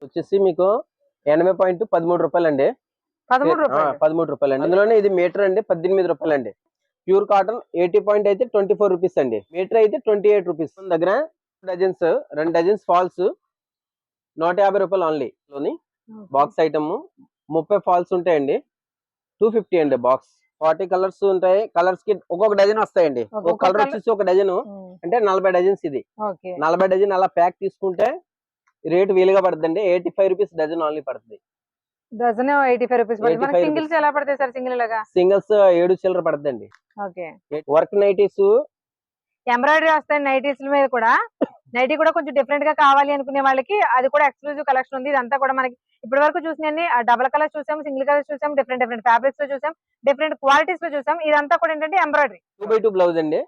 వచ్చేసి మీకు 80.13 రూపాయలండి. 13 రూపాయలండి. అందులోనే ఇది మీటర్ అండి 18 రూపాయలండి. ప్యూర్ కాటన్ 80 అయితే 24 రూపీస్ అండి. మీటర్ అయితే 28 రూపీస్. మన దగ్గర డజన్స్ 2 డజన్స్ ఫాల్స్ 150 రూపాయలు ఓన్లీ. లోని బాక్స్ ఐటమ్ 30 ఫాల్స్ ఉంటాయండి. 250 అండి బాక్స్. 40 కలర్స్ ఉంటాయి. కలర్స్ కి ఒక్కొక్క డజన్ వస్తాయండి. ఒక కలర్ వచ్చేసి ఒక డజన్ అంటే 40 డజన్స్. ఇది 40 డజన్ అలా ప్యాక్ తీసుకుంటే రేట్ వీలుగా పడుతుందండి. 85 రూపీస్ డజన్ ఓన్లీ పడుతుంది. Dozen 85 rupees. సింగిల్స్ ఎలా పడతాయి సార్? సింగిల్స్ 7 చిల్లర పడుతుందండి. వర్క్ నైటీస్ ఎంబ్రాయిడరీ వస్తాయి నైటీస్ మీద కూడా. నైటీ కూడా కొంచెం డిఫరెంట్ గా కావాలి అనుకునే వాళ్ళకి అది కూడా ఎక్స్క్లూజివ్ కలెక్షన్ ఉంది. ఇదంతా కూడా మనకి ఇప్పటి వరకు చూసినన్ని డబుల్ కలర్స్ చూసాం, సింగిల్ కలర్స్ చూసాం, డిఫరెంట్ ఫ్యాబ్రిక్స్ లో చూసాం, డిఫరెంట్ క్వాలిటీస్ లో చూసాం. ఇదంతా కూడా ఏంటంటే ఎంబ్రాయిడరీ 2x2 బ్లౌజ్ అండి.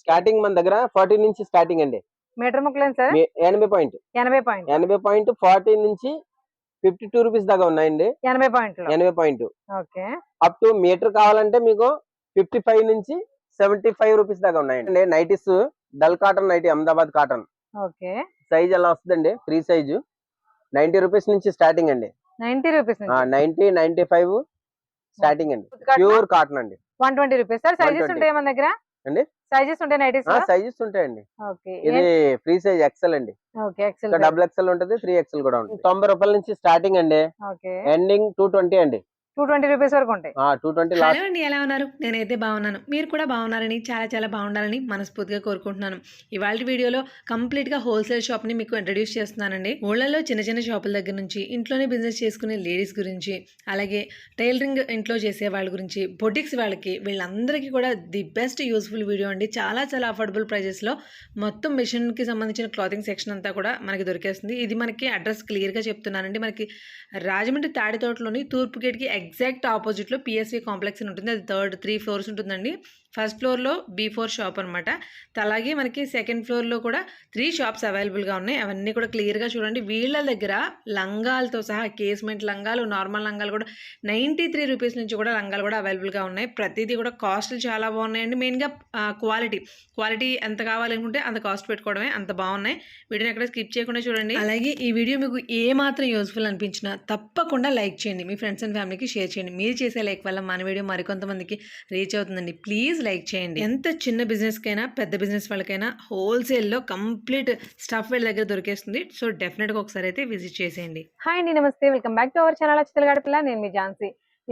స్టార్టింగ్ మన దగ్గర 40 నుంచి స్టార్టింగ్ అండి. Metre ముక్కలేండి sir? 80 పాయింట్ 40 నుంచి 52 రూపీస్ దాకా ఉన్నాయండి. 80 పాయింట్ అప్ టు మీటర్ కావాలంటే మీకు 55 నుంచి 75 రూపీస్ దాకా ఉన్నాయండి. Nighties dull cotton nightie, Ahmedabad cotton. Size ఎలా వస్తుందండి? ఫ్రీ సైజు 90 రూపీస్ నుంచి స్టార్టింగ్ అండి. 90, 95 స్టార్టింగ్ అండి. ప్యూర్ కాటన్ అండి. 120 రూపీస్ సార్. సైజెస్ ఉంటాయి మన దగ్గర అండి? సైజెస్ ఉంటాయి నైటీస్? సైజెస్ ఉంటాయండి. ఇది ఫ్రీ సైజ్ ఎక్సెల్ అండి. డబుల్ ఎక్సెల్ ఉంటుంది, 3XL కూడా ఉంటుంది. 90 రూపాయల నుంచి స్టార్టింగ్ అండి. ఎండింగ్ 220 అండి. 220 రూపీస్ వరకు ఉంటాయి. 220. హలో అండి, ఎలా ఉన్నారు? నేనైతే బాగున్నాను. మీరు కూడా బాగున్నారని, చాలా బాగుండాలని మనస్ఫూర్తిగా కోరుకుంటున్నాను. ఇవాళ వీడియోలో కంప్లీట్గా హోల్సేల్ షాప్ని మీకు ఇంట్రడ్యూస్ చేస్తున్నానండి. ఊళ్ళలో చిన్న షాపుల దగ్గర నుంచి ఇంట్లోనే బిజినెస్ చేసుకునే లేడీస్ గురించి, అలాగే టైలరింగ్ ఇంట్లో చేసే వాళ్ళ గురించి, బొటిక్స్ వాళ్ళకి, వీళ్ళందరికీ కూడా ది బెస్ట్ యూస్ఫుల్ వీడియో అండి. చాలా అఫోర్డబుల్ ప్రైజెస్లో మొత్తం మిషన్కి సంబంధించిన క్లాతింగ్ సెక్షన్ అంతా కూడా మనకి దొరికేస్తుంది. ఇది మనకి అడ్రస్ క్లియర్గా చెప్తున్నానండి. మనకి రాజమండ్రి తాడితోటలోని తూర్పు గేట్కి ఎగ్జాక్ట్ ఆపోజిట్లో పిఎస్వి కాంప్లెక్స్ అని ఉంటుంది. అది 3 ఫ్లోర్స్ ఉంటుందండి. ఫస్ట్ ఫ్లోర్లో B4 షాప్ అనమాట. అలాగే మనకి సెకండ్ ఫ్లోర్లో కూడా 3 షాప్స్ అవైలబుల్గా ఉన్నాయి. అవన్నీ కూడా క్లియర్గా చూడండి. వీళ్ళ దగ్గర లంగాలతో సహా కేస్మెంట్ లంగాలు, నార్మల్ లంగాలు కూడా 93 రూపీస్ నుంచి కూడా లంగాలు కూడా అవైలబుల్గా ఉన్నాయి. ప్రతిదీ కూడా కాస్ట్లు చాలా బాగున్నాయండి. మెయిన్గా క్వాలిటీ ఎంత కావాలనుకుంటే అంత కాస్ట్ పెట్టుకోవడమే, అంత బాగున్నాయి. వీడియోని ఎక్కడ స్కిప్ చేయకుండా చూడండి. అలాగే ఈ వీడియో మీకు ఏ మాత్రం యూస్ఫుల్ అనిపించినా తప్పకుండా లైక్ చేయండి. మీ ఫ్రెండ్స్ అండ్ ఫ్యామిలీకి షేర్ చేయండి. మీరు చేసే లైక్ వల్ల మన వీడియో మరికొంతమందికి రీచ్ అవుతుందండి. ప్లీజ్ లైక్ చేయండి. ఎంత చిన్న బిజినెస్కైనా పెద్ద బిజినెస్ వాళ్ళకైనా హోల్సేల్లో కంప్లీట్ స్టఫ్ వీళ్ళ దగ్గర దొరికేస్తుంది. సో డెఫినెట్గా ఒకసారి అయితే విజిట్ చేసేయండి. హాయ్ అండి, నమస్తే, welcome back to our channel అక్షతల గడపల. నేను మీ ఝాన్సీ.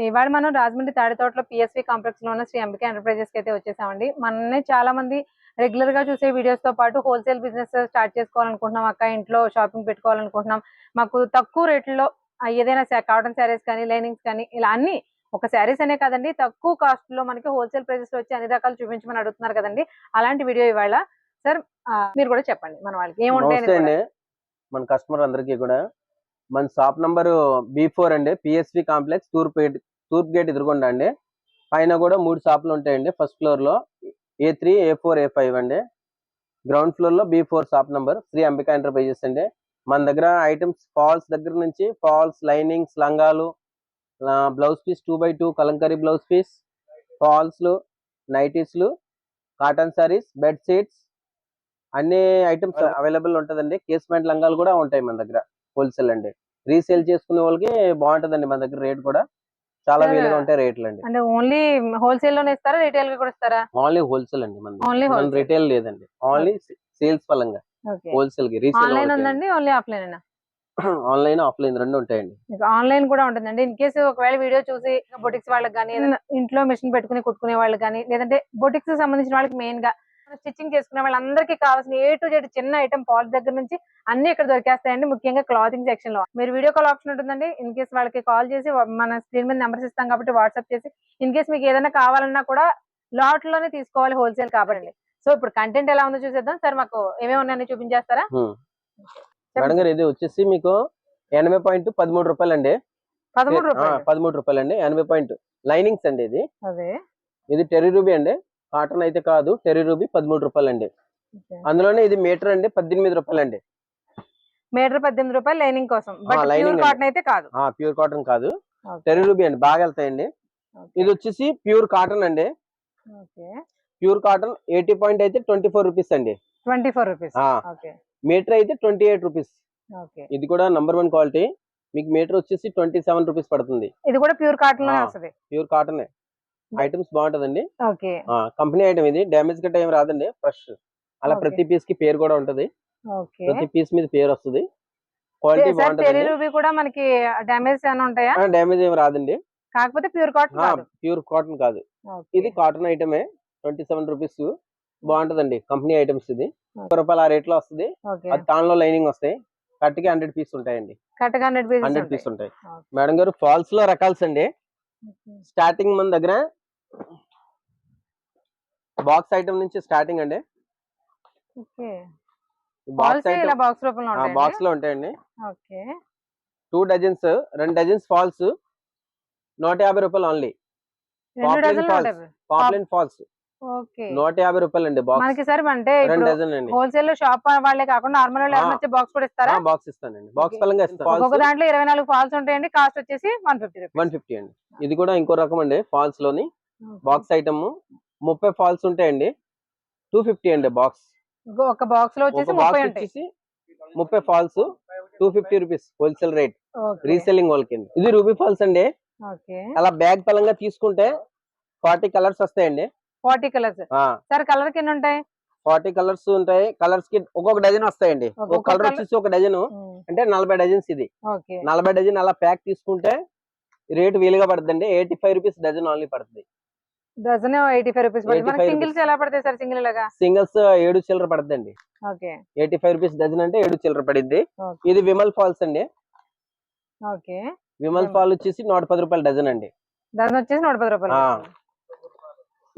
ఇవాళ మనం రాజమండ్రి తాడితోటలో పిఎస్వి కాంప్లెక్స్ లో ఉన్న శ్రీ అంబికా ఎంటర్ప్రైజెస్ కి అయితే వచ్చేసామండి. మననే చాలా మంది రెగ్యులర్ గా చూసే వీడియోస్ తో పాటు హోల్సేల్ బిజినెస్ స్టార్ట్ చేసుకోవాలనుకుంటున్నాం, అక్క ఇంట్లో షాపింగ్ పెట్టుకోవాలనుకుంటున్నాం, మాకు తక్కువ రేట్లో ఏదైనా కాటన్ శారీస్ కానీ, లైనింగ్స్ కానీ, ఇలా అన్ని ఒక శారీస్ అనే కదండి, తక్కువ కాస్ట్ లో మనకి హోల్సేల్ ప్రైజెస్ లో వచ్చి అన్ని రకాలు చూపించమని అడుగుతున్నారు కదండి. అలాంటి వీడియో ఇవాళ. సార్ మీరు కూడా చెప్పండి మన వాళ్ళకి ఏముంటాయి. మన కస్టమర్ అందరికీ కూడా మన షాప్ నంబర్ B4 అండి, పిఎస్వి కాంప్లెక్స్, తూర్పు గేట్ ఎదురుకుండా అండి. పైన కూడా 3 షాపులు ఉంటాయండి. ఫస్ట్ ఫ్లోర్ లో A3, A4, A5 అండి. గ్రౌండ్ ఫ్లోర్ లో B4 shop number Shri Ambika enterprises అండి. మన దగ్గర ఐటమ్స్ ఫాల్స్ దగ్గర నుంచి ఫాల్స్, లైనింగ్స్, లంగాలు, blouse piece 2x2 kalamkari blouse piece, ఫాల్స్లు, నైటీస్లు, కాటన్ సారీస్, బెడ్ షీట్స్ అన్ని ఐటమ్స్ అవైలబుల్ ఉంటుందండి. కేస్మెంట్ లంగాలు కూడా ఉంటాయి మన దగ్గర హోల్సేల్ అండి. రీసేల్ చేసుకునే వాళ్ళకి బాగుంటుందండి. మన దగ్గర రేట్ కూడా చాలా వీలుగా ఉంటాయి రేట్లు అండి. అంటే ఓన్లీ హోల్సేల్ లోనే ఇస్తారా, రీటైల్ గా కూడా ఇస్తారా? ఓన్లీ హోల్సేల్ అండి. మన రీటైల్ లేదండి, ఓన్లీ సేల్స్ పరంగా హోల్సేల్ కి. రీసేల్ ఆన్లైన్ ఉందండి, ఓన్లీ ఆఫ్లైన్? ఆన్లైన్, ఆఫ్లైన్ రెండు ఉంటాయండి. ఆన్లైన్ కూడా ఉంటుందండి. ఇన్ కేసు ఒకవేళ వీడియో చూసి బొటిక్స్ వాళ్ళకి కానీ, ఇంట్లో మిషన్ పెట్టుకుని కుట్టుకునే వాళ్ళు కానీ, లేదంటే బొటిక్స్ సంబంధించిన వాళ్ళకి మెయిన్ గా స్టిచ్చింగ్ చేసుకునే వాళ్ళందరికీ కావాల్సిన A to Z చిన్న ఐటమ్ పాల్ దగ్గర నుంచి అన్ని ఇక్కడ దొరికేస్తాయండి. ముఖ్యంగా క్లాతింగ్ సెక్షన్ లో మీరు వీడియో కాల్ ఆప్షన్ ఉంటుందండి. ఇన్ కేసు వాళ్ళకి కాల్ చేసి, మన స్క్రీన్ మీద నెంబర్స్ ఇస్తాం కాబట్టి వాట్సాప్ చేసి, ఇన్ కేసు మీకు ఏదైనా కావాలన్నా కూడా లాట్ లోనే తీసుకోవాలి, హోల్సేల్ కాబట్టి. సో ఇప్పుడు కంటెంట్ ఎలా ఉందో చూసేద్దాం. సార్ మాకు ఏమేమి ఉన్నాయని చూపించేస్తారా? మేడం గారు ఇది వచ్చేసి మీకు 80.13 రూపాయలండి. 13 రూపాయలండి. 80 లైనింగ్స్ అండి. ఇది టెర్రీ రూబీ అండి, కాటన్ అయితే కాదు. టెర్రీ రూబీ 13 రూపాయలండి. అందులోనే ఇది మీటర్ అండి 18 రూపాయలండి. మీటర్ 18 రూపాయలు లైనింగ్ కోసం. ప్యూర్ కాటన్ అయితే కాదు. ప్యూర్ కాటన్ కాదు, టెర్రీ రూబీ అండి. బాగా వెళ్తాయండి. ఇది వచ్చేసి ప్యూర్ కాటన్ అండి. ప్యూర్ కాటన్ 80 పాయింట్ అయితే 24 రూపీస్ అండి. 24 రూపీస్. మీటర్ అయితే 28 రూపీస్. ఓకే. ఇది కూడా నంబర్ 1 క్వాలిటీ. మీకు మీటర్ వచ్చేసి 27 రూపీస్ పడుతుంది. ఇది కూడా ప్యూర్ కాటన్ లోనే వస్తది. ప్యూర్ కాటన్ ఐటమ్స్ బాగుంటదండి. ఓకే. కంపెనీ ఐటమ్ ఇది, డ్యామేజ్ గట్ట ఏం రాదండి, ఫ్రెష్. అలా ఓకే. ప్రతి పీస్ కి పేరు కూడా ఉంటది. ఓకే. ప్రతి పీస్ మీద పేరు వస్తుంది. క్వాలిటీ సార్ బాగుంటది. టెరీ రూబీ కూడా మనకి డ్యామేజ్ ఏమైనా ఉంటాయా? డ్యామేజ్ ఏం రాదండి. కాకపోతే ప్యూర్ కాటన్ కాదు. ప్యూర్ కాటన్ కాదు. ఓకే. ఇది కాటన్ ఐటమే. 27 రూపీస్ బాగుంటదండి. కంపెనీ ఐటమ్స్ ఇది. ఓకే. 1 రూపాయలు ఆ రేట్ లో వస్తుంది. ఓకే. అది తాన్లో లైనింగ్ వస్తాయి. కట్టికి 100 పీస్ ఉంటాయండి. కరెక్ట్గా 100 100 పీసెస్ పీస్ ఉంటాయి. ఓకే. మేడం గారు ఫాల్స్ లో రకాల్స్ అండి. స్టార్టింగ్ మన దగ్గర బాక్స్ ఐటమ్ నుంచి స్టార్టింగ్ అండి. ఓకే. బాక్స్ ఫాల్స్ ఇలా ఐటమ్ బాక్స్ రూపంలో ఉంటాయండి. బాక్స్ లో ఉంటాయండి. ఓకే. 2 డజన్స్ 2 డజన్స్ ఫాల్స్ 150 రూపాయలు ఓన్లీ. 2 పాప్లిన్ డజన్లు ఫాల్స్, 150. Poplin falls okay. 150 రూపాయలు అండి బాక్స్. మనకి సార్ అంటే 2 ఇప్పుడు డజన్ అండి. హోల్సేల్ లో షాప్ వాళ్ళే కాకుండా నార్మల్ వాళ్ళు ఎవరైనా వచ్చే బాక్స్ కూడా ఇస్తారా? బాక్స్ ఇస్తానండి. Box okay. పరంగా ఇస్తాను. ఒక్కొక్క ఫాల్స్ దాంట్లో 24 ఫాల్స్ ఉంటాయండి. కాస్ట్ వచ్చేసి 150 రూపీస్. 150 అండి. ఇది కూడా ఇంకో రకం అండి. ఫాల్స్ లోని బాక్స్ ఐటమ్ 30 ఫాల్స్ ఉంటాయండి. 250 అండి బాక్స్. ఒక బాక్స్ లో వచ్చేసి ఒక 30 బాక్స్ ఉంటాయి. వచ్చేసి 30 falls 250 rupees wholesale rate. Okay. Reselling వాళ్ళకి. ఇది రూబీ ఫాల్స్ అండి. ఓకే. అలా బ్యాగ్ పరంగా తీసుకుంటే 40 కలర్స్ వస్తాయండి. 40 కలర్స్. సార్ కలర్ కి ఎన్ని ఉంటాయి? 40 కలర్స్ ఉంటాయి. కలర్స్ కి ఒక్కొక్క డజన్ వస్తాయండి. ఒక కలర్ వచ్చేసి ఒక డజన్ అంటే 40 డజన్స్. ఇది ఓకే. 40 డజన్ అలా ప్యాక్ తీసుకుంటే రేట్ వీలుగా పడుతుందండి. 85 రూపీస్ డజన్ ఓన్లీ పడుతుంది. డజన్ 85 రూపీస్ పడుతుంది. మనకి 85 సింగిల్స్ ఎలా పడతాయి సార్? సింగిల్ లాగా సింగిల్స్ 7 చిల్లర పడుతుందండి. ఓకే. 85 రూపీస్ డజన్ అంటే 7 చిల్లర పడిద్ది. ఓకే. ఇది విమల్ ఫాల్స్ అండి. ఓకే. విమల్ ఫాల్ వచ్చేసి 110 రూపాయలు డజన్ అండి. డజన్ వచ్చేసి 110 రూపాయలు.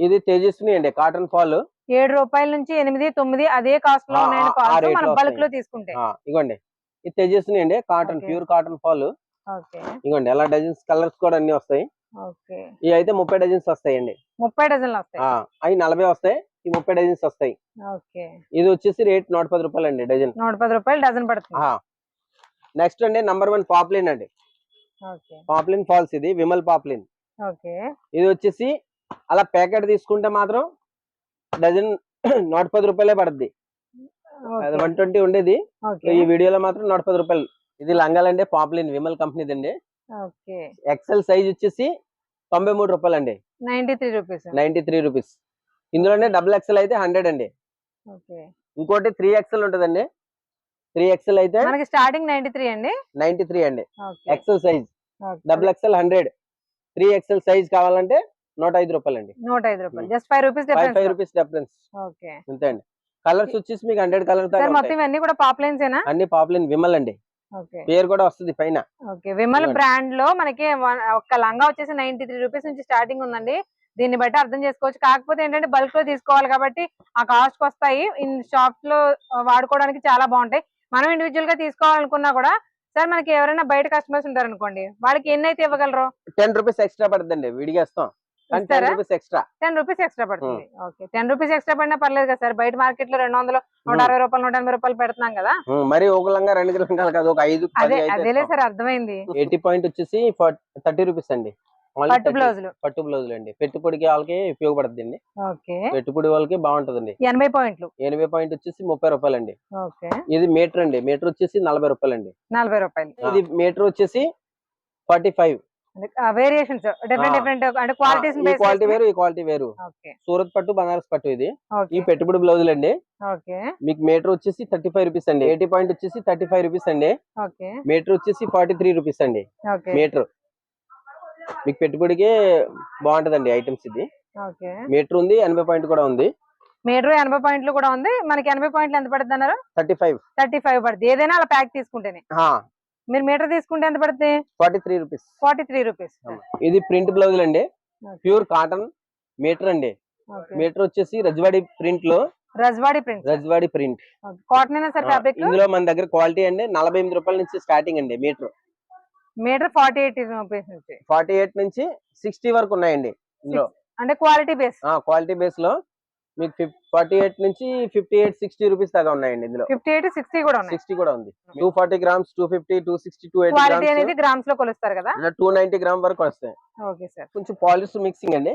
ఇది తేజస్విని అండి. కాటన్ ఫాల్ 7 రూపాయల నుంచి 8, 9 అదే కాస్ట్ లో ఉన్నాయండి ఫాల్స్ మనం బల్క్ లో తీసుకుంటే. ఇగోండి ఇది తేజస్విని అండి. Cotton pure cotton fall. Okay. ఇగోండి ఎలా డజన్స్ కలర్స్ కూడా అన్ని వస్తాయి. ఓకే. ఇవి అయితే 30 డజన్స్ వస్తాయండి. 30 డజన్లు వస్తాయి. అవి 40 వస్తాయి. ఈ 30 డజన్స్ వస్తాయి. ఓకే. ఇది వచ్చేసి రేట్ 110 రూపాయలు అండి డజన్. 110 రూపాయలు డజన్ పడుతుంది. నెక్స్ట్ అండి నంబర్ 1 పాప్లిన్ అండి. ఓకే. పాప్లిన్ ఫాల్స్ ఇది విమల్ పాప్లిన్. ఓకే. ఇది వచ్చేసి అలా ప్యాకెట్ తీసుకుంటే మాత్రం డజన్ 110 రూపాయలే పడుద్ది. అది 120 ఉండేది. ఈ వీడియోలో మాత్రం 110 రూపాయలు. ఇది లంగాలండి. పాప్లిన్ విమల్ కంపెనీది అండి. ఓకే. ఎక్సెల్ సైజ్ వచ్చేసి 93 రూపాయలు అండి. 93 రూపీస్. 93 రూపీస్. ఇందులోనే డబుల్ ఎక్సెల్ అయితే 100 అండి. ఓకే. ఇంకోటి 3XL ఉంటదండి. 3XL అయితే మనకి స్టార్టింగ్ 93 అండి. 93 అండి. Okay. XL size. Double XL 100. 3XL size కావాలంటే 105 రూపాయలు అండి. 105 రూపాయలు. Just 5 rupees difference. 5 rupees difference. Okay. అంతే అండి. కలర్స్ వచ్చేసి మీకు 100 కలర్ దాకా సార్ మొత్తం ఇవన్నీ కూడా పాప్లైన్స్ ఏనా? అన్ని పాప్లిన్ విమల్ అండి. ఓకే. పేరు కూడా వస్తుంది పైన. ఓకే. విమల్ బ్రాండ్ లో మనకి ఒక లంగా వచ్చేసి 93 రూపీస్ నుంచి స్టార్టింగ్ ఉందండి. దీన్ని బట్టి అర్థం చేసుకోవచ్చు. కాకపోతే ఏంటంటే బల్క్ లో తీసుకోవాలి కాబట్టి ఆ కాస్ట్ వస్తాయి. ఇన్ షాప్స్ లో వాడుకోవడానికి చాలా బాగుంటాయి. మనం ఇండివిజువల్ గా తీసుకోవాలనుకున్నా కూడా సార్ మనకి ఎవరైనా బయట కస్టమర్స్ ఉంటారు అనుకోండి, వాళ్ళకి ఎన్ని అయితే ఇవ్వగలరు? 10 రూపీస్ ఎక్స్ట్రా పడుతుందండి. విడిగా ఇస్తాం. 10 రూపీస్ ఎక్స్ట్రా. 10 రూపీస్ ఎక్స్ట్రా పడుతుంది. ఓకే. 10 రూపీస్ ఎక్స్ట్రా పడినా పర్లేదు కదా సార్. బయట మార్కెట్ లో 200, 160 రూపాయలు, 180 రూపాయలు పెడుతున్నాం కదా. మరి ఒక లంగా 2 లంగాలు కాదు, ఒక 5, 10 అదేలే సార్ అర్థమైంది. 80 పాయింట్ వచ్చేసి 30 రూపీస్ అండి. పట్టు బ్లౌజులు. పట్టు బ్లౌజులు అండి. పెట్టుబడికి వాళ్ళకి ఉపయోగపడుతుంది అండి. ఓకే. పెట్టుబడి వాళ్ళకి బాగుంటదండి. 80 పాయింట్లు. 80 పాయింట్ వచ్చేసి 30 రూపాయలు అండి. ఓకే. ఇది మీటర్ అండి. మీటర్ వచ్చేసి 40 రూపాయలు అండి. 40 రూపాయలు. ఇది మీటర్ వచ్చేసి 45. వేరియేషన్స్ డిఫరెంట్ అంటే క్వాలిటీస్ ఈ క్వాలిటీ వేరు, ఈ క్వాలిటీ వేరు. ఓకే. సూరత్ పట్టు, బనారస్ పట్టు ఇది. ఓకే. ఈ పెట్టుబడి బ్లౌజులు అండి. ఓకే. మీకు మీటర్ వచ్చేసి 35 రూపీస్ అండి. 80 పాయింట్ వచ్చేసి 35 రూపీస్ అండి. ఓకే. మీటర్ వచ్చేసి 43 రూపీస్ అండి. ఓకే. మీటర్ మీకు పెట్టుబడికి బాగుంటదండి ఐటమ్స్ ఇది. ఓకే. మీటర్ ఉంది. 80 పాయింట్ కూడా ఉంది. మీటర్ 80 పాయింట్లు కూడా ఉంది. మనకి 80 పాయింట్లు ఎంత పడుతుంది అన్నారు? 35 పడుతుంది. ఏదైనా అలా ప్యాక్ తీసుకుంటేనే. మీరు మీటర్ తీసుకుంటే ఎంత పడుతుంది? 43 రూపీస్. 43 రూపీస్. ఇది ప్రింట్ బ్లౌజులు అండి. ప్యూర్ కాటన్ మీటర్ అండి. మీటర్ వచ్చేసి రజ్వాడి ప్రింట్ లో. రజ్వాడి ప్రింట్ కాటన్ అయినా సార్ ఫ్యాబ్రిక్. ఇందులో మన దగ్గర క్వాలిటీ అండి 48 రూపాయల నుంచి స్టార్టింగ్ అండి. మీటర్ 48 రూపీస్ నుంచి 48 నుంచి 60 వరకు ఉన్నాయండి ఇందులో. అంటే క్వాలిటీ బేస్. క్వాలిటీ బేస్ లో మీకు 48 నుంచి 58, 60 రూపీస్ దాకా ఉన్నాయండి ఇందులో. 58, 60 కూడా ఉన్నాయి. 60 కూడా ఉంది. 240 గ్రామ్స్, 250, 260, 280 క్వాలిటీ అనేది గ్రామ్స్ లో కొలుస్తారు కదా. 290 గ్రామ్ వరకు వస్తాయి. Okay sir. కొంచెం పాలిష్ మిక్సింగ్ అండి.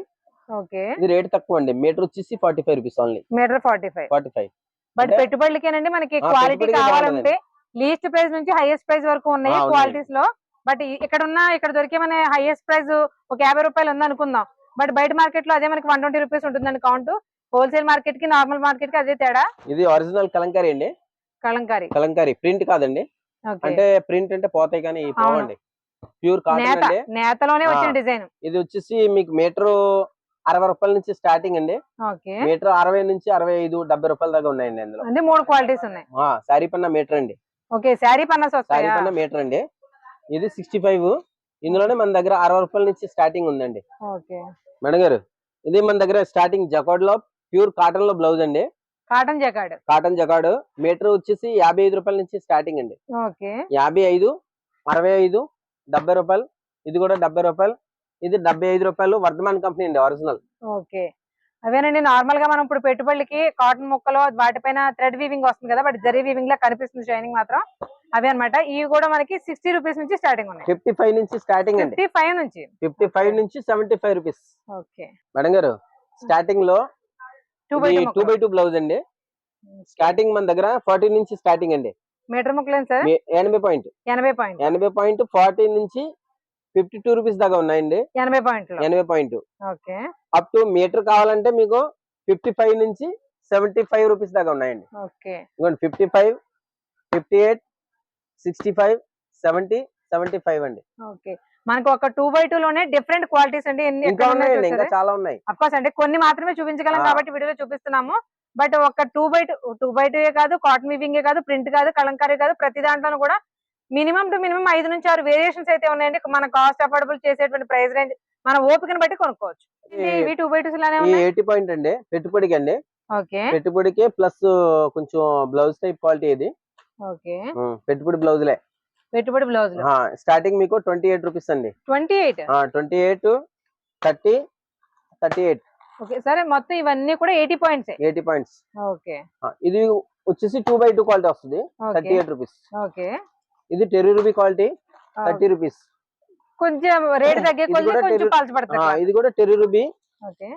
ఓకే. ఇది రేట్ తక్కువ అండి. మీటర్ వచ్చేసి 45 రూపీస్ ఓన్లీ. మీటర్ 45. బట్ పెట్టుబడులకేనండి మనకి క్వాలిటీ కావాలంటే లీస్ట్ ప్రైస్ నుంచి హైయెస్ట్ ప్రైస్ వరకు ఉన్నాయి అవునండి. క్వాలిటీస్ లో. బట్ ఇక్కడ దొరికే మన హైయెస్ట్ ప్రైస్ ఒక 50 రూపాయలు ఉంది అనుకుందాం. బట్ బయట మార్కెట్ లో అదే మనకి 120 రూపీస్ ఉంటుందండి కౌంట్. హోల్సేల్ మార్కెట్ కి నార్మల్ మార్కెట్ కి అదే తేడా. ఇది ఒరిజినల్ కలంకారీ అండి. కలంకారీ ప్రింట్ కాదండి. అంటే ప్రింట్ అంటే పోతాయి కానీ ఇవి పోవండి. ప్యూర్ కాటన్ అండి. నేతలోనే వచ్చిన డిజైన్. ఇది వచ్చేసి మీకు మీటర్ 60 రూపాయల నుంచి స్టార్టింగ్ అండి. మీటర్ 60 నుంచి 65, 70 రూపాయల దాకా ఉన్నాయండి అందులో. అంటే 3 క్వాలిటీస్ ఉన్నాయి. శారీ పన్నా మీటర్ అండి. ఓకే, శారీ పన్నా మీటర్ అండి. ఇది 65. ఇందులోనే మన దగ్గర 60 రూపాయల నుంచి స్టార్టింగ్ ఉందండి. ఓకే మేడం గారు, ఇది మన దగ్గర స్టార్టింగ్ జకార్డ్ లో ప్యూర్ కాటన్ లో బ్లౌజ్ అండి. కాటన్ జకార్డ్ మీటర్ వచ్చేసి 55 రూపాయల నుంచి స్టార్టింగ్ అండి. 55, 65, 70 రూపాయలు. ఇది కూడా 70 రూపాయలు. ఇది 75 రూపాయలు. వర్ధమాన్ కంపెనీ అండి ఒరిజినల్. ఓకే, అవేనండి. నార్మల్ గా మనం ఇప్పుడు పెట్టుబడికి కాటన్ ముక్కలు వాటిపైన థ్రెడ్ వీవింగ్ వస్తుంది కదా, బట్ జరీ వీవింగ్ లా కనిపిస్తుంది షైనింగ్ మాత్రం. అవే అన్నమాట. ఇవి కూడా మనకి 60 రూపీస్ నుంచి స్టార్టింగ్ ఉన్నాయి. 55 నుంచి స్టార్టింగ్ అండి. 55 నుంచి 75 రూపీస్. ఓకే మేడం గారు, స్టార్టింగ్ లో 2x2 బ్లౌజ్ అండి. స్టార్టింగ్ మన దగ్గర 40 నుంచి స్టార్టింగ్ అండి. Metre ముక్కలేం sir? 80 పాయింట్ 40 నుంచి 52 రూపీస్ దాకా ఉన్నాయండి. 80 point. Okay, up to metre కావాలంటే మీకు 55 నుంచి 75 రూపీస్ దాకా ఉన్నాయండి. ఓకే, 55, 58, 65, 70, 75 అండి. ఓకే, మనకు ఒక 2x2 లోనే డిఫరెంట్ క్వాలిటీస్ అండి. ఇంకా ఉన్నాయండి, ఇంకా చాలా ఉన్నాయి. అఫ్కోర్స్ అంటే కొన్ని మాత్రమే చూపించగలం కాబట్టి వీడియోలో చూపిస్తున్నాము. బట్ ఒక 2x2 కాదు, కాటన్ వీవింగ్ కాదు, ప్రింట్ కాదు, కలంకారీ కాదు, ప్రతి దాంట్లోనూ కూడా మినిమం టు మినిమం 5 నుంచి 6 వేరియేషన్స్ అయితే ఉన్నాయండి. మన కాస్ట్ అఫోర్డబుల్ చేసేటువంటి ప్రైస్ రేంజ్ మన ఓపికను బట్టి కొనుక్కోవచ్చు. ఇవి 2x2 లానే ఉన్నాయి. 80 పాయింట్ అండి పెట్టుబడికి అండి. ఓకే, పెట్టుబడికి ప్లస్ కొంచెం బ్లౌజ్ టైప్ క్వాలిటీ ఇది. ఓకే, పెట్టుబడి బ్లౌజ్లే. పెట్టుబడి బ్లౌజ్ స్టార్టింగ్ మీకు 28 రూపీస్ అండి. 28, 30, 38. ఓకే, సరే మొత్తం ఇవన్నీ కూడా 80 పాయింట్స్. 80 పాయింట్స్. ఓకే, ఇది వచ్చేసి 2x2 క్వాలిటీ వస్తుంది. 38 రూపీస్. ఓకే, ఇది 10 రూపీ క్వాలిటీ 30 రూపీస్. కొంచెం రేట్ తగ్గే కొంచెం పలచబడుతుంది. ఇది కూడా 10 రూపీ. ఓకే,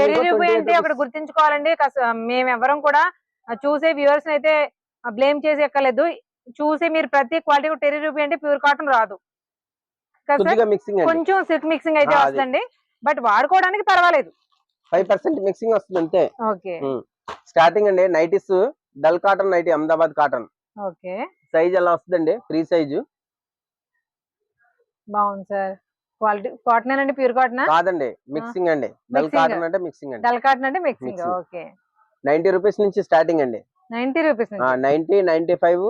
10 రూపీ అంటే అక్కడ గుర్తించుకోవాలండి. మేమెవరం కూడా చూసే వ్యూవర్స్ అయితే బ్లేమ్ చేసి ఎక్కలేదు. చూసి మీరు ప్రతి క్వాలిటీ 10 రూపీ అంటే ప్యూర్ కాటన్ రాదు, కొంచెం సిల్క్ మిక్సింగ్ అయితే వస్తుంది. బట్ వాడుకోవడానికి పర్వాలేదు. 5% మిక్సింగ్ వస్తుంది అంతే. ఓకే, స్టార్టింగ్ అండి nighties dull cotton nightie Ahmedabad cotton. Okay, size ఎలా వస్తుందండి? Free size. బాగుంది సార్. క్వాలిటీ కాటన్ అండి, ప్యూర్ కాటన్ కాదండి, మిక్సింగ్ అండి. డల్ కాటన్ అంటే మిక్సింగ్ అండి. డల్ కాటన్ అంటే మిక్సింగ్. ఓకే, 90 రూపీస్ నుంచి స్టార్టింగ్ అండి. 90 రూపీస్ 90, 95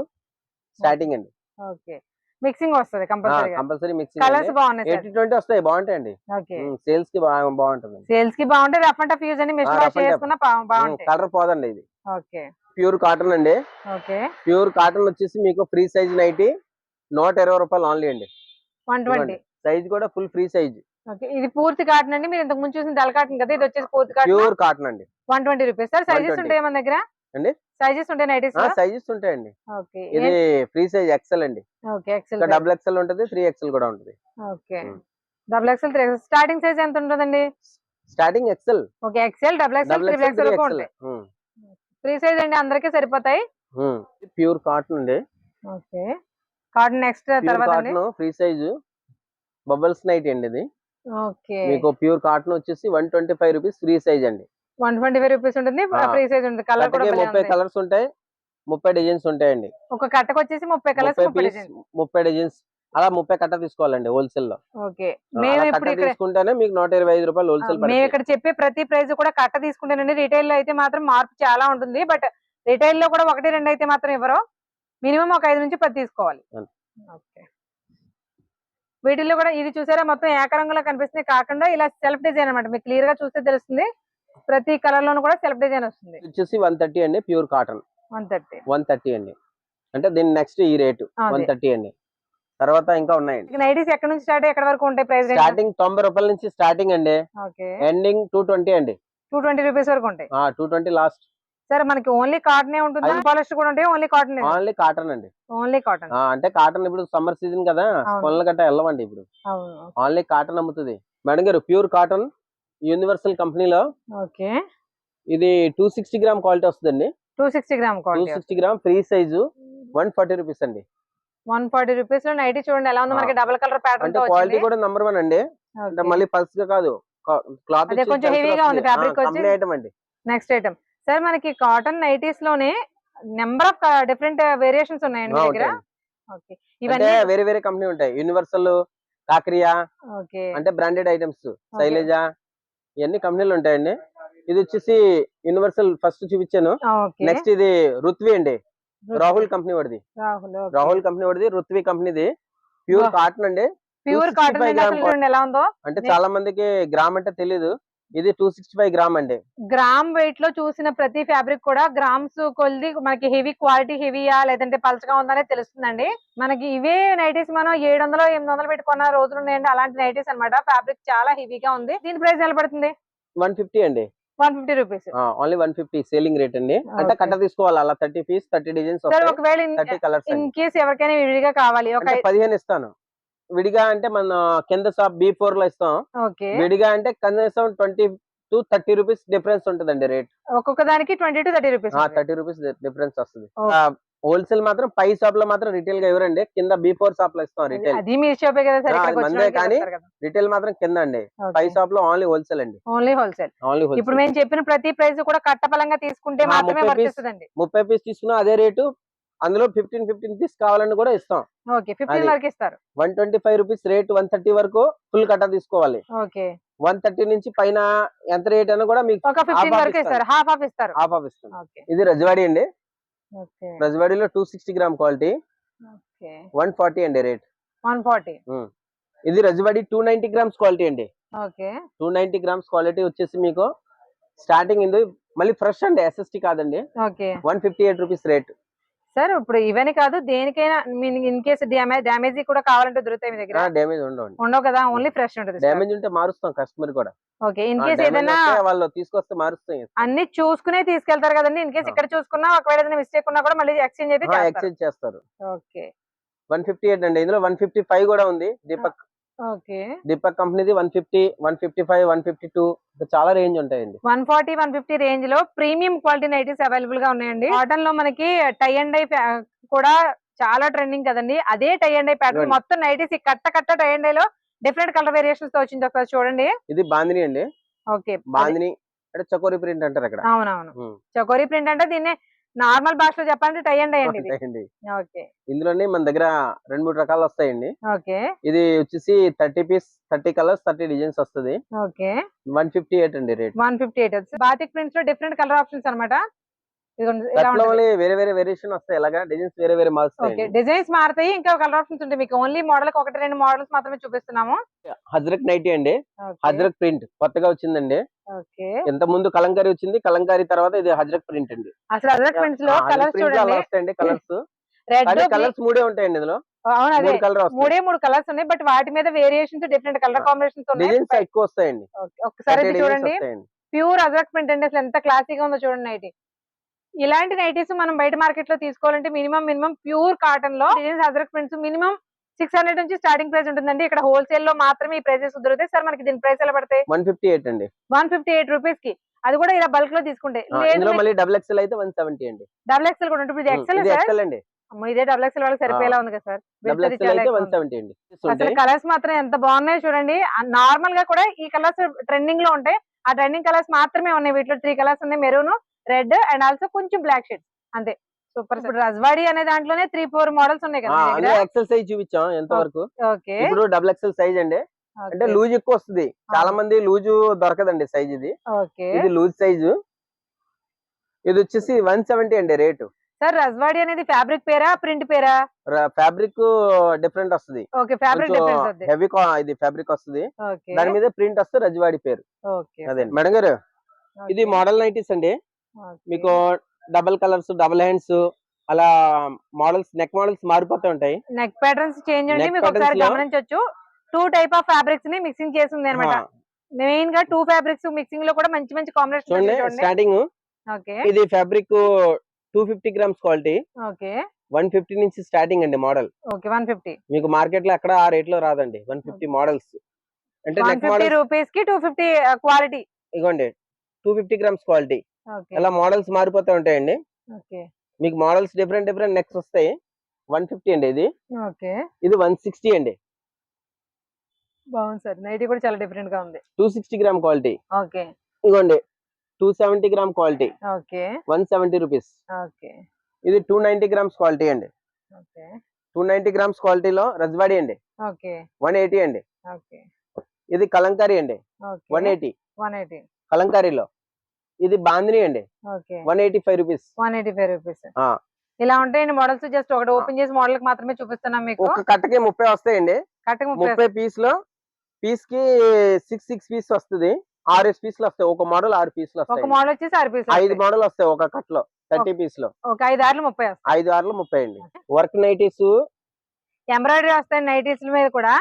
స్టార్టింగ్ అండి. ఓకే, మిక్సింగ్ వస్తుంది కంపల్సరీ మిక్సింగ్. కలర్స్ బాగున్నాయి. 80-20 వస్తాయి, బాగుంటాయండి. సేల్స్ కి బాగుంటుంది. సేల్స్ కి బాగుంటాయి. రఫ్ అండ్ టఫ్ యూజ్ అని మిషన్ వాష్ చేసుకున్నా బాగుంటాయి. కలర్ పోదండి ఇది. ఓకే, ప్యూర్ కాటన్ అండి. ఓకే, ప్యూర్ కాటన్ వచ్చేసి మీకు ఫ్రీ సైజ్ నైటీ 120 రూపాయలు ఓన్లీ అండి. 120. సైజ్ కూడా ఫుల్ ఫ్రీ సైజ్. ఓకే, ఇది పూర్తి కాటన్ అండి. మీరు ఇంతకు ముందు చూసిన డల్ కాటన్ కదా, ఇది వచ్చేసి పూర్తి కాటన్. ప్యూర్ కాటన్ అండి. 120 రూపీస్. సార్ సైజెస్ ఉంటాయి మన దగ్గర అండి? సైజెస్ ఉంటాయి నైటీస్ లో? సైజెస్ ఉంటాయండి. ఓకే, ఇది ఫ్రీ సైజ్ ఎక్సెల్ అండి. ఓకే, ఎక్సెల్, డబుల్ ఎక్సెల్ ఉంటది, 3XL కూడా ఉంటది. Okay, double XL, 3XL. Starting size ఎంత ఉంటుందండి? Starting XL. Okay, XL, double XL, 3XL వరకు ఉంటాయి. ఫ్రీ సైజ్ అండి, అందరికీ సరిపోతాయి. ప్యూర్ కాటన్ అండి. ఓకే, కాటన్ నెక్స్ట్ తర్వాత అండి ఫ్రీ సైజ్ బబుల్స్ నైట్ అండి ఇది. ఓకే, మీకు ప్యూర్ కాటన్ వచ్చేసి 125 రూపీస్ ఫ్రీ సైజ్ అండి. 125 రూపీస్ ఉంటుంది, ఫ్రీ సైజ్ ఉంటుంది. కలర్ కూడా 30 కలర్స్ ఉంటాయి, 30 డిజైన్స్ ఉంటాయండి. ఒక కట్టకు వచ్చేసి 30 కలర్స్, 30 డిజైన్స్. అలా 30 కట్ట తీసుకోవాలండి హోల్సేల్ లో. ఓకే, మేము ఇప్పుడు ఇక్కడ తీసుకుంటేనే మీకు 125 రూపాయలు హోల్సేల్. మేము ఇక్కడ చెప్పే ప్రతి ప్రైస్ కూడా కట్ట తీసుకుంటేనండి. రిటైల్ లో అయితే మాత్రం మార్పు చాలా ఉంటుంది. బట్ రిటైల్ లో కూడా 1-2 అయితే మాత్రం ఇవ్వరు. మినిమం ఒక 5 నుంచి 10 తీసుకోవాలి. ఓకే, వీటిల్లో కూడా ఇది చూసారా మొత్తం ఏకరంగులో కనిపిస్తుంది, కాకుండా ఇలా సెల్ఫ్ డిజైన్ అన్నమాట. మీకు క్లియర్ గా చూస్తే తెలుస్తుంది. ప్రతి కలర్ లోను కూడా సెల్ఫ్ డిజైన్ వస్తుంది. వచ్చేసి 130 అండి ప్యూర్ కాటన్. 130 అండి. అంటే దీని నెక్స్ట్ ఈ రేటు 130 అండి. తర్వాత ఇంకా ఉన్నాయండి. నైటీస్ ఎక్కడ నుంచి స్టార్ట్ ఎక్కడ వరకు ఉంటాయి ప్రైస్? స్టార్టింగ్ 90 రూపాయల నుంచి స్టార్టింగ్ అండి. ఎండింగ్ 220 అండి. 220 రూపీస్ వరకు ఉంటాయి. 220 లాస్ట్. సరే, మనకి ఓన్లీ కాటన్ ఉంటుంది, పాలిస్టర్ కూడా ఉంటాయి? Only cotton? ఓన్లీ కాటన్ అండి. Only cotton. అంటే కాటన్ ఇప్పుడు సమ్మర్ సీజన్ కదా, కొనల గట్ట వెళ్ళవండి ఇప్పుడు. ఓన్లీ కాటన్ అమ్ముతుంది. మేడం గారు, ప్యూర్ కాటన్ యూనివర్సల్ కంపెనీలో. ఓకే, ఇది 260 గ్రామ్ క్వాలిటీ వస్తుందండి. 260 gram quality, 260 gram free size. 140 rupees అండి. 140 రూపీస్ లో నైటీ చూడండి ఎలా ఉంది, మనకి డబుల్ కలర్ ప్యాటర్న్ అంటే తో క్వాలిటీ వచ్చింది. కూడా నంబర్ 1 అండి. అంటే మళ్ళీ పల్స్ గా కాదు, క్లాత్ అదే కొంచెం హెవీగా ఉంది ఫ్యాబ్రిక్ వచ్చి. కంప్లీట్ ఐటమ్ అండి. నెక్స్ట్ ఐటమ్ సార్, మనకి కాటన్ నైటీస్ లోనే నెంబర్ ఆఫ్ డిఫరెంట్ వేరియేషన్స్ ఉన్నాయండి మీ దగ్గర. ఓకే, అంటే ఇవన్నీ వేరే వేరే కంపెనీ ఉంటాయి. యూనివర్సల్, కాక్రియా, ఓకే అంటే బ్రాండెడ్ ఐటమ్స్, శైలజ, ఇవన్నీ కంపెనీలు ఉంటాయండి. ఇది వచ్చేసి యూనివర్సల్ ఫస్ట్ చూపించాను. ఓకే నెక్స్ట్ ఇది రుత్వి అండి, రాహుల్ కంపెనీ వాడిది. రాహుల్ కంపెనీ వాడిది, రుత్వి కంపెనీది. ప్యూర్ కాటన్ అండి. ప్యూర్ 265 కాటన్ గ్రామ్ చూడండి ఎలా ఉందో. అంటే చాలా మందికి గ్రామ్ అంటే తెలీదు, ఇది 265 గ్రామ్ అండి. గ్రామ్ వెయిట్ లో చూసిన ప్రతి ఫ్యాబ్రిక్ కూడా గ్రామ్స్ కొలిది మనకి హెవీ క్వాలిటీ, హెవీయా లేదంటే పల్చగా ఉందనే తెలుస్తుందండి. మనకి ఇవే నైటీస్ మనం 700 800 పెట్టుకున్న రోజులు ఉన్నాయండి, అలాంటి నైటీస్ అన్నమాట. ఫ్యాబ్రిక్ చాలా హెవీగా ఉంది. దీని ప్రైస్ ఎలా పడుతుంది? 150 అండి. 150 రూపీస్. ఓన్లీ 150 సేలింగ్ రేట్ అండి. అంటే కట్ట తీసుకోవాలి, అలా 30 పీస్ 30 డిజైన్స్ సార్ వస్తాయి, ఒకవేళ 30 కలర్స్. ఇన్ కేస్ ఎవరికైనా విడిగా కావాలి ఒక 15 ఇస్తాను విడిగా. అంటే మన కింద షాప్ B4 లో ఇస్తాం. ఓకే, విడిగా అంటే కనీసం 20 to 30 రూపీస్ డిఫరెన్స్ ఉంటుందండి రేట్. ఒక్కొక్క దానికి 20 to 30 రూపీస్. 30 రూపీస్ డిఫరెన్స్ వస్తుంది. హోల్సేల్ మాత్రం పై షాప్ లో మాత్రం రిటైల్ గా ఎవరండి, కింద B4 షాప్ లో ఇస్తాం రిటైల్. అది మీ షాపే కదా సార్, ఇక్కడికి మందే వచ్చిన కానీ వాళ్ళకి కదా. రిటైల్ మాత్రం కింద అండి. పై షాప్ లో ఓన్లీ హోల్సేల్ అండి. Only wholesale. ఓన్లీ ఇప్పుడు హోల్సేల్. మేము చెప్పిన ప్రతి ప్రైస్ కూడా కట్టపలంగా తీసుకుంటే మాత్రమే 30 వర్తిస్తుందండి. 30 పీస్ తీసుకున్నా అదే రేటు. అందులో 15 పీస్ కావాలని కూడా ఇస్తాం. ఓకే, 15 వరకు ఇస్తారు. 125 రూపీస్ రేట్, 130 వరకు ఫుల్ కట్ట తీసుకోవాలి. ఓకే, 130 నుంచి పైన ఎంత రేట్ అని కూడా మీకు ఒక 15 వరకు ఇస్తారు, హాఫ్ ఆఫ్ ఇస్తారు. హాఫ్ ఆఫ్ ఇస్తాం. ఓకే ఇది రజవాడి అండి. ఓకే రజవాడిలో 260 గ్రామ్ క్వాలిటీ, ఓకే 140 అండి రేట్. 140. ఇది రజవాడి 290 గ్రామ్స్ క్వాలిటీ అండి. ఓకే 290 గ్రామ్స్ క్వాలిటీ వచ్చేసి మీకు స్టార్టింగ్ ఇది మళ్ళీ ఫ్రెష్ అండి, SST కాదండి. Okay 158 rupees rate. సార్ ఇప్పుడు ఇవన్నీ కాదు, దేనికైనా ఇన్ కేసు డ్యామేజ్ కూడా కావాలంటే దొరుకుతాయి మీ దగ్గర? డ్యామేజ్ ఉండవు కదా, ఓన్లీ ఫ్రెష్ ఉంటుంది. డ్యామేజ్ ఉంటే మారుస్తాం కస్టమర్ కూడా. ఓకే, ఇన్ కేసు ఏదైనా వాళ్ళు తీసుకొస్తే మారుస్తాం. అన్ని చూసుకునే తీసుకెళ్తారు కదండి. ఇన్ కేసు ఇక్కడ చూసుకున్నా ఒకవేళ ఏదైనా మిస్టేక్ ఉన్నా కూడా మళ్ళీ ఎక్స్చేంజ్ అయితే ఎక్స్చేంజ్ చేస్తారు. ఓకే 158 అండి. ఇందులో 155 కూడా ఉంది. ఓకే దీపక్ కంపెనీది 150, 155, 152 చాలా రేంజ్ ఉంటాయండి. 140, 150 రేంజ్ లో ప్రీమియం క్వాలిటీ నైటీస్ అవైలబుల్ గా ఉన్నాయండి. కాటన్ లో మనకి టై అండ్ డై కూడా చాలా ట్రెండింగ్ కదండి. అదే టై అండ్ డై ప్యాటర్న్ మొత్తం నైటీస్ కట్ట టై అండ్ డై లో డిఫరెంట్ కలర్ వేరియేషన్స్ తో వచ్చింది. ఒకసారి చూడండి. ఇది బాందిని అండి. ఓకే, బాందిని అంటే చకోరి ప్రింట్ అంటారు అక్కడ. అవునవును, చకోరి ప్రింట్ అంటే దీన్ని నార్మల్ భాషలో చెప్పాలంటే టై అండ్ డై అండి. ఓకే, ఇందులోనే మన దగ్గర 2-3 రకాలు వస్తాయండి. ఓకే ఇది వచ్చేసి 30 పీస్ 30 కలర్స్ 30 డిజైన్స్ వస్తుంది. ఓకే 158 అండి రేట్. 158. బాతిక్ ప్రింట్స్ లో డిఫరెంట్ కలర్ ఆప్షన్స్ అన్నమాట. వేరే వేరే వేరియేషన్ వస్తాయి, ఇలాగా డిజైన్స్ వేరే వేరే మారుతాయి. డిజైన్స్ మారుతాయి, ఇంకా కలర్ ఆప్షన్స్ ఉంటాయి. మీకు ఓన్లీ మోడల్ 1-2 మోడల్స్ మాత్రమే చూపిస్తున్నాము. హజ్రక్ నైటీ అండి, హజ్రక్ ప్రింట్ కొత్తగా వచ్చిందండి. ఓకే, ఎంత ముందు కలంకారీ వచ్చింది, కలంకారీ తర్వాత ఇది హజ్రక్ ప్రింట్ అండి. అసలు హజ్రక్ ప్రింట్స్ లో కలర్స్ చూడండి, వస్తాయండి కలర్స్. రెడ్ కలర్స్ 3 ఉంటాయండి ఇందులో. అవును, అదే 3 కలర్స్ ఉన్నాయి. బట్ వాటి మీద వేరియేషన్స్ డిఫరెంట్ కలర్ కాంబినేషన్స్ ఉన్నాయి. డిజైన్స్ ఎక్కువ వస్తాయండి. ఒకసారి చూడండి, ప్యూర్ హజ్రక్ ప్రింట్ అండి. అసలు ఎంత క్లాసీగా ఉందో చూడండి నైటీ. ఇలాంటి నైటీస్ మనం బయట మార్కెట్ లో తీసుకోవాలంటే మినిమం ప్యూర్ కాటన్ లో డిజైన్స్ హజ్రక్ ప్రింట్స్ మినిమం 600 నుంచి స్టార్టింగ్ ప్రైస్ ఉంటుందండి. ఇక్కడ హోల్సేల్ లో మాత్రమే ఈ ప్రైసెస్ దొరుకుతాయి. సార్ మనకి దీని ప్రైస్ ఎలా పడతాయి? 158 అండి. 158 రూపీస్ కి, అది కూడా ఇలా బల్క్ లో తీసుకుంటే. మళ్ళీ XXL అయితే 170 అండి. XXL కూడా ఉంటుంది. XXL అండి. ఇదే XXL వాళ్ళకి సరిపోయేలా ఉంది కదా సార్. అయితే 170 అండి. అసలు కలర్స్ మాత్రం ఎంత బాగున్నాయో చూడండి. నార్మల్ గా కూడా ఈ కలర్స్ ట్రెండింగ్ లో ఉంటాయి. ఆ ట్రెండింగ్ కలర్స్ మాత్రమే ఉన్నాయి. వీటిలో 3 కలర్స్ ఉన్నాయి, మెరూన్, రెడ్ అండ్ ఆల్సో కొంచెం బ్లాక్ షేడ్, అంతే. సూపర్. ఇప్పుడు రజ్వాడి అనే దాంట్లోనే 3-4 మోడల్స్ ఉన్నాయి కదా. XL సైజ్ చూపించాం ఎంత వరకు. ఓకే, ఇప్పుడు XXL సైజ్ అండి. అంటే లూజ్ ఎక్కువ వస్తుంది, చాలా మంది లూజ్ దొరకదండి సైజ్ ఇది. ఇది లూజ్ సైజు. ఇది వచ్చేసి 170 అండి రేటు. సార్ రజ్వాడి అనేది ఫ్యాబ్రిక్ పేరా ప్రింట్ పేరా? ఫ్యాబ్రిక్ డిఫరెంట్ వస్తుంది. ఓకే, ఫ్యాబ్రిక్ డిఫరెంట్ వస్తుంది. హెవీ ఇది ఫ్యాబ్రిక్ వస్తుంది, దాని మీద ప్రింట్ వస్తే రజ్వాడి పేరు. అదే మేడం గారు, ఇది మోడల్ నైటీస్ అండి. మీకు డబుల్ కలర్స్, డబుల్ హ్యాండ్స్, అలా మోడల్స్, నెక్ మోడల్స్ మారిపోతూ ఉంటాయి. నెక్ ప్యాటర్న్స్ చేంజ్ అండి. మీకు ఒకసారి గమనించొచ్చు, 2 టైప్ ఆఫ్ ఫ్యాబ్రిక్స్ ని మిక్సింగ్ చేసి ఉంది అనమాట. మెయిన్ గా 2 ఫ్యాబ్రిక్స్ మిక్సింగ్ లో కూడా మంచి మంచి కాంబినేషన్. స్టార్టింగ్ ఇది ఫ్యాబ్రిక్ 250 గ్రామ్స్ క్వాలిటీ. ఓకే 150 నుంచి స్టార్టింగ్ అండి మోడల్. ఓకే 150. మీకు మార్కెట్ లో అక్కడ ఆ రేట్ లో రాదండి. 150 మోడల్స్ అంటే 150 రూపీస్ కి 250 క్వాలిటీ. ఇగోండి 250 గ్రామ్స్ క్వాలిటీ. అలా మోడల్స్ మారిపోతూ ఉంటాయండి. మీకు మోడల్స్ డిఫరెంట్ నెక్స్ వస్తాయి. 150 అండి. ఓకే, ఇది 160 అండి. బాగుంది సార్. నైటీ కూడా చాలా డిఫరెంట్ గా ఉంది. 260 గ్రామ్ క్వాలిటీ. ఓకే ఇదిగోండి 270 gram quality, okay 170 rupees. Okay ఇది 290 గ్రామ్స్ క్వాలిటీ అండి. ఓకే 290 గ్రామ్స్ క్వాలిటీలో రజ్వాడి అండి, ఓకే 180 అండి. ఓకే ఇది కలంకారీ అండి, ఓకే 180 180. కలంకారీలో. ఇది బాందిని అండి, ఓకే 185 రూపీస్. 185 రూపీస్. ఇలా ఉంటాయండి మోడల్స్. జస్ట్ ఒకటి ఓపెన్ చేసి మోడల్ మాత్రమే చూపిస్తున్నాం మీకు. ఒక కట్టకి 30 వస్తాయండి. కట్టకి 30 పీస్ లో పీస్ కి 6 పీస్ వస్తుంది. 6 పీసులు వస్తాయి. ఒక మోడల్ 6 పీసులు ఒక వస్తాయి. మోడల్ వచ్చేసి 6 పీస్. 5 మోడల్ వస్తాయి ఒక కట్ లో, 30 పీస్ లో. ఒక 5 ఆర్లు 30 వస్తాయి. 5 6 30 అండి. వర్క్ నైటీస్, ఎంబ్రాయిడరీ వస్తాయి నైటీస్ మీద కూడా.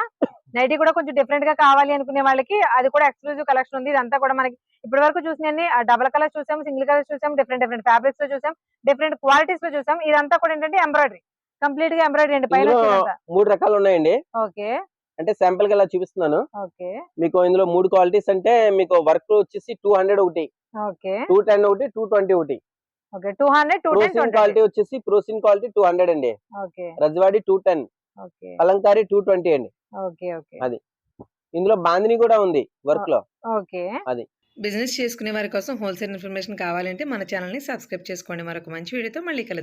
నైటీ కూడా కొంచెం డిఫరెంట్ గా కావాలి అనుకునే వాళ్ళకి అది కూడా ఎక్స్క్లూజివ్ కలెక్షన్ ఉంది. ఇదంతా కూడా మనకి ఇప్పటి వరకు చూసినన్ని డబుల్ కలర్స్ చూసాం, సింగిల్ కలర్స్ చూసాం, డిఫరెంట్ ఫ్యాబ్రిక్స్ లో చూసాం, డిఫరెంట్ క్వాలిటీస్ లో చూసాం. ఇదంతా కూడా ఏంటంటే ఎంబ్రాయిడరీ, కంప్లీట్ గా ఎంబ్రాయిడరీ అండి పైన. 3 రకాలు ఉన్నాయండి. ఓకే అంటే శాంపుల్ గా ఇలా చూపిస్తున్నాను ఓకే మీకు. ఇందులో 3 క్వాలిటీస్ అంటే మీకు వర్క్ వచ్చేసి 200 ఒకటి, ఓకే 210 ఒకటి, 220 ఒకటి. ఓకే 200 ప్రోసిన్ క్వాలిటీ వచ్చేసి ప్రోసిన్ క్వాలిటీ 200 అండి. ఓకే రజ్వాడి 210, ఓకే కలంకారీ 220 అండి. ఓకే ఓకే అది ఇందులో బాందిని కూడా ఉంది వర్క్ లో. ఓకే అది బిజినెస్ చేసుకునే వారి కోసం హోల్సేల్ ఇన్ఫర్మేషన్ కావాలంటే మన ఛానల్ని సబ్స్క్రైబ్ చేసుకోండి. మరొక మంచి వీడియోతో మళ్ళీ కలుద్దాం.